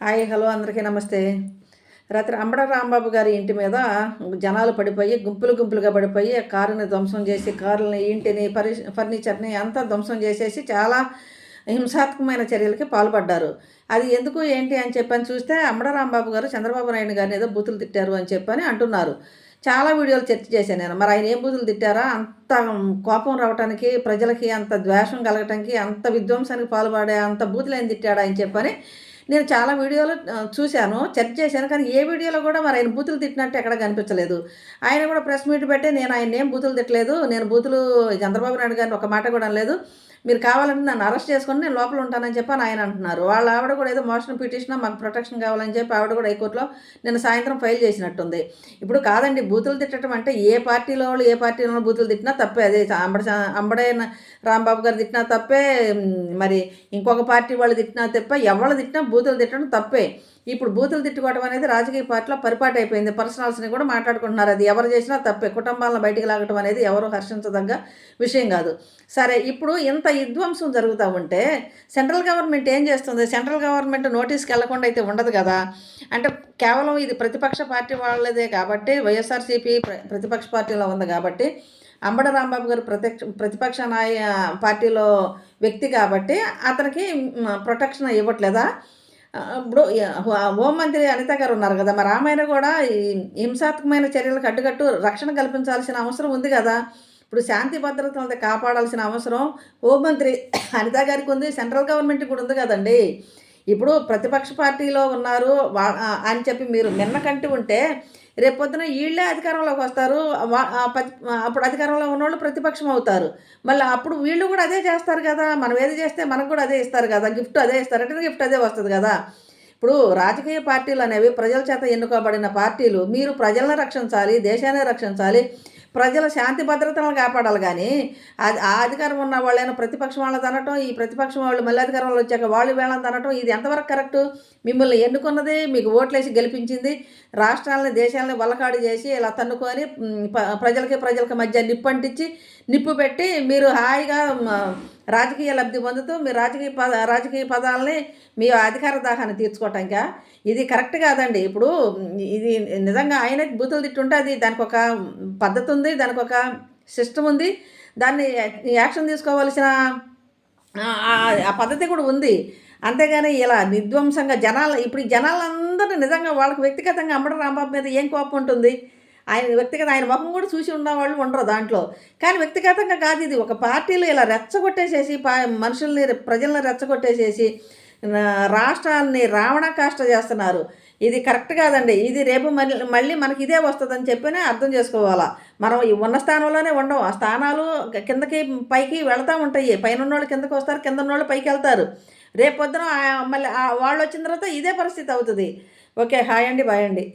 Hi hello అందరికీ నమస్తే. రాత్రి అంబడ రాంబాబు గారి ఇంటి మీద జనాలు పడిపోయి గుంపులు గుంపులుగా పడిపోయి కారుని ధ్వంసం చేసి కారుని ఇంటిని ఫర్నిచర్ని అంతా ధ్వంసం చేసేసి చాలా హింసాత్మకమైన చర్యలకి పాల్పడ్డారు. అది ఎందుకు ఏంటి అని చెప్పని చూస్తే అంబడ రాంబాబు గారు చంద్రబాబు నాయుడు గారిని ఏదో బూతులు తిట్టారు అని చెప్పని అంటున్నారు. చాలా వీడియోలు చర్చ చేశాను నేను. మరి ఆయన ఏం బూతులు తిట్టారా? అంత కోపం రావటానికి, ప్రజలకి అంత ద్వేషం కలగటానికి, అంత విధ్వంసానికి పాల్పడే అంత బూతులు ఏం తిట్టాడా అని చెప్పని నేను చాలా వీడియోలు చూశాను, సెర్చ్ చేశాను. కానీ ఏ వీడియోలో కూడా మరి ఆయన బూతులు తిట్టినట్టు ఎక్కడ కనిపించలేదు. ఆయన కూడా ప్రెస్ మీట్ పెట్టి నేను ఆయన్నేం బూతులు తిట్టలేదు, నేను బూతులు చంద్రబాబు నాయుడు గారిని ఒక మాట కూడా అనలేదు, మీరు కావాలంటే నన్ను అరెస్ట్ చేసుకొని నేను లోపల ఉంటానని చెప్పి ఆయన అంటున్నారు. వాళ్ళ ఆవిడ కూడా ఏదో మోషన్ పిటిషన్ మాకు ప్రొటెక్షన్ కావాలని చెప్పి ఆవిడ కూడా హైకోర్టులో నిన్న సాయంత్రం ఫైల్ చేసినట్టుంది. ఇప్పుడు కాదండి, బూతులు తిట్టడం అంటే ఏ పార్టీలో వాళ్ళు ఏ పార్టీలో బూతులు తిట్టినా తప్పే. అదే అంబడే రాంబాబు గారు తిట్టినా తప్పే, మరి ఇంకొక పార్టీ వాళ్ళు తిట్టినా తప్పే, ఎవరు తిట్టినా బూతులు తిట్టడం తప్పే. ఇప్పుడు బూతులు తిట్టుకోవడం అనేది రాజకీయ పార్టీలో పరిపాటి అయిపోయింది. పర్సనల్స్ని కూడా మాట్లాడుకుంటున్నారు. అది ఎవరు చేసినా తప్పే. కుటుంబాలను బయటికి లాగటం అనేది ఎవరు హర్షించదగ్గ విషయం కాదు. సరే, ఇప్పుడు ఇంత విధ్వంసం జరుగుతూ ఉంటే సెంట్రల్ గవర్నమెంట్ ఏం చేస్తుంది? సెంట్రల్ గవర్నమెంట్ నోటీస్కి వెళ్లకుండా అయితే ఉండదు కదా. అంటే కేవలం ఇది ప్రతిపక్ష పార్టీ వాళ్ళదే కాబట్టి, వైఎస్ఆర్సీపీ ప్రతిపక్ష పార్టీలో ఉంది కాబట్టి, అంబడ రాంబాబు గారు ప్రతిపక్ష పార్టీలో వ్యక్తి కాబట్టి అతనికి ప్రొటెక్షన్ ఇవ్వట్లేదా? ఇప్పుడు హోంమంత్రి అనిత గారు ఉన్నారు కదా, మరి ఆమెను కూడా ఈ హింసాత్మకమైన చర్యలకు అడ్డుకట్టు రక్షణ కల్పించాల్సిన అవసరం ఉంది కదా. ఇప్పుడు శాంతి భద్రతలను కాపాడాల్సిన అవసరం హోంమంత్రి అనిత గారికి ఉంది, సెంట్రల్ గవర్నమెంట్ కూడా ఉంది కదండి. ఇప్పుడు ప్రతిపక్ష పార్టీలో ఉన్నారు అని చెప్పి మీరు నిన్నకంటూ ఉంటే రేపొద్దున వీళ్ళే అధికారంలోకి వస్తారు. అప్పుడు అధికారంలో ఉన్నవాళ్ళు ప్రతిపక్షం అవుతారు. మళ్ళీ అప్పుడు వీళ్ళు కూడా అదే చేస్తారు కదా. మనం ఏది చేస్తే మనకు కూడా అదే ఇస్తారు కదా, గిఫ్ట్ అదే ఇస్తారు, రిటర్న్ గిఫ్ట్ అదే వస్తుంది కదా. ఇప్పుడు రాజకీయ పార్టీలు అనేవి ప్రజల చేత ఎన్నుకోబడిన పార్టీలు. మీరు ప్రజలను రక్షించాలి, దేశాన్ని రక్షించాలి, ప్రజల శాంతి భద్రతలను కాపాడాలి. కానీ ఆ అధికారం ఉన్న వాళ్ళైనా ప్రతిపక్షం వాళ్ళని అనటం, ఈ ప్రతిపక్షం వాళ్ళు మళ్ళీ అధికారంలో వచ్చాక వాళ్ళు వీళ్ళని అనటం, ఇది ఎంతవరకు కరెక్టు? మిమ్మల్ని ఎన్నుకున్నది, మీకు ఓట్లేసి గెలిపించింది, రాష్ట్రాలని దేశాలని వల్లకాడు చేసి ఇలా తన్నుకొని ప్రజలకి మధ్య నిప్పు పెట్టి మీరు హాయిగా రాజకీయ లబ్ధి పొందుతూ మీరు రాజకీయ పదాలని మీ అధికార దాహాన్ని తీర్చుకోవటానిక? ఇది కరెక్ట్ కాదండి. ఇప్పుడు ఇది నిజంగా ఆయనకి బూతులు తిట్టుంటే అది దానికి ఒక పద్ధతి ఉంది, దానికి ఒక సిస్టమ్ ఉంది, దాన్ని యాక్షన్ తీసుకోవాల్సిన ఆ పద్ధతి కూడా ఉంది. అంతేగాని ఇలా నిర్ధ్వంసంగా ఇప్పుడు ఈ జనాలందరూ నిజంగా వాళ్ళకి వ్యక్తిగతంగా అంబటి రాంబాబు మీద ఏం కోపం ఉంటుంది? ఆయన ముఖం కూడా చూసి ఉన్నవాళ్ళు ఉండరు దాంట్లో. కానీ వ్యక్తిగతంగా కాదు, ఇది ఒక పార్టీలు ఇలా రెచ్చగొట్టేసేసి ప్రజల్ని రెచ్చగొట్టేసేసి రాష్ట్రాన్ని రావణ కాష్ట చేస్తున్నారు. ఇది కరెక్ట్ కాదండి. ఇది రేపు మళ్ళీ మనకి ఇదే వస్తుందని చెప్పినే అర్థం చేసుకోవాలా. మనం ఉన్న స్థానంలోనే ఉండవు. ఆ స్థానాలు కిందకి పైకి వెళతా ఉంటాయి. పైన ఉన్నోళ్ళు కిందకి వస్తారు, కింద ఉన్నోళ్ళు పైకి వెళ్తారు. రేపు పొద్దున మళ్ళీ వాళ్ళు వచ్చిన తర్వాత ఇదే పరిస్థితి అవుతుంది. ఓకే, హాయ్ అండి, బాయ్ అండి.